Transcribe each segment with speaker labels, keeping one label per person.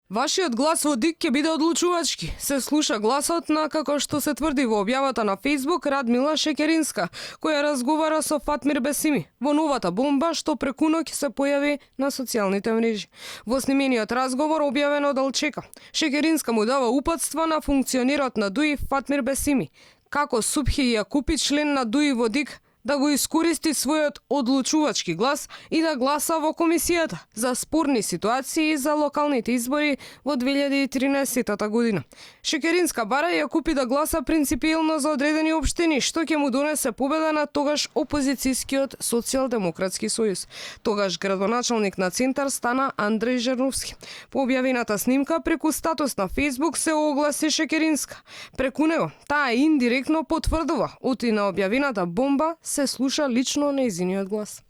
Speaker 1: Вашиот глас во ДИК ќе биде одлучувачки. Се слуша гласот на, како што се тврди во објавата на Facebook, Радмила Шекеринска, која разговара со Фатмир Бесими во новата бомба што преку ноќ се појави на социјалните мрежи. Во снимениот разговор објавен од Алчека, Шекеринска му дава упатства на функционерот на ДУИ Фатмир Бесими, како Субхи Јакупи, член на ДУИ во ДИК, да го искористи својот одлучувачки глас и да гласа во комисијата за спорни ситуации за локалните избори во 2013 година. Шекеринска бара Јакупи да гласа принципиелно за одредени општини, што ќе му донесе победа на тогаш опозицијскиот Социјалдемократски сојуз. Тогаш градоначалник на Центар стана Андреј Жерновски. По објавената снимка преку статус на Facebook се огласи Шекеринска. Преку него таа индиректно потврдува оти на објавената бомба се слуша лично нејзиниот глас.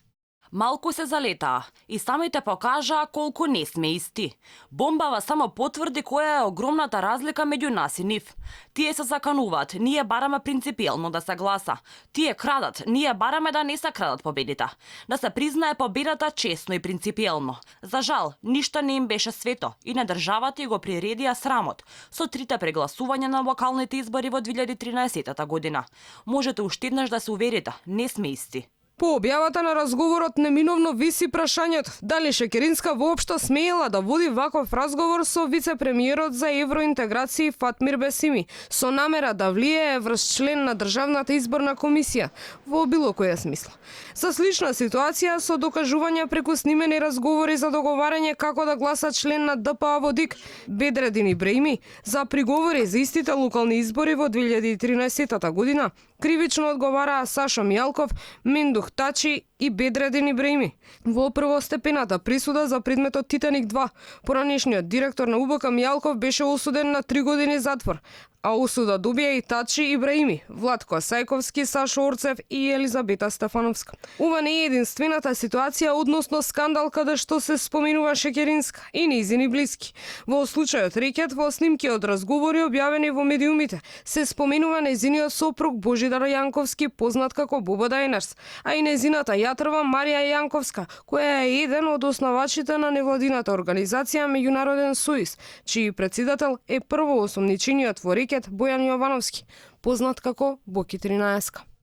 Speaker 2: Малку се залетаа и самите покажаа колку не сме исти. Бомбава само потврди која е огромната разлика меѓу нас и нив. Тие се закануваат, ние бараме принципиелно да се гласа. Тие крадат, ние бараме да не се крадат победите. Да се признае победата честно и принципиелно. За жал, ништо не им беше свето и на државата и го приредија срамот со трите прегласувања на локалните избори во 2013 година. Можете уште еднаш да се уверите, не сме исти.
Speaker 1: По објавата на разговорот неминовно виси прашањето дали Шекеринска воопшто смеела да води ваков разговор со вице-премиерот за евроинтеграција Фатмир Бесими, со намера да влијае врз член на Државната изборна комисија во било која смисла. За слична ситуација со докажување преку снимени разговори за договарање како да гласа член на ДПА во ДИК Бедредин Ибраими за приговори за истите локални избори во 2013 година, кривично одговараа Сашо Мијалков, Миндух Тачи и Бедредин Ибраими. Во првостепената присуда за предметот Титаник 2, поранешниот директор на УБК Мијалков беше осуден на 3 години затвор, а осуда добија и Тачи Ибраими, Владко Сајковски, Сашо Орцев и Елизабета Стефановска. Ова не е единствената ситуација односно скандал каде што се споменува Шекеринска и нејзини блиски. Во случајот Рекет, во снимки од разговори објавени во медиумите, се споменува нејзиниот сопруг Божидар Јанковски, познат како Боба Дајнерс, а и нејзината јатрва Марија Јанковска, која е еден од основачите на невладината организација Меѓународен сојуз, чиј председател е првоосомничениот во Рекет Бојан Јовановски, познат како Боки 13.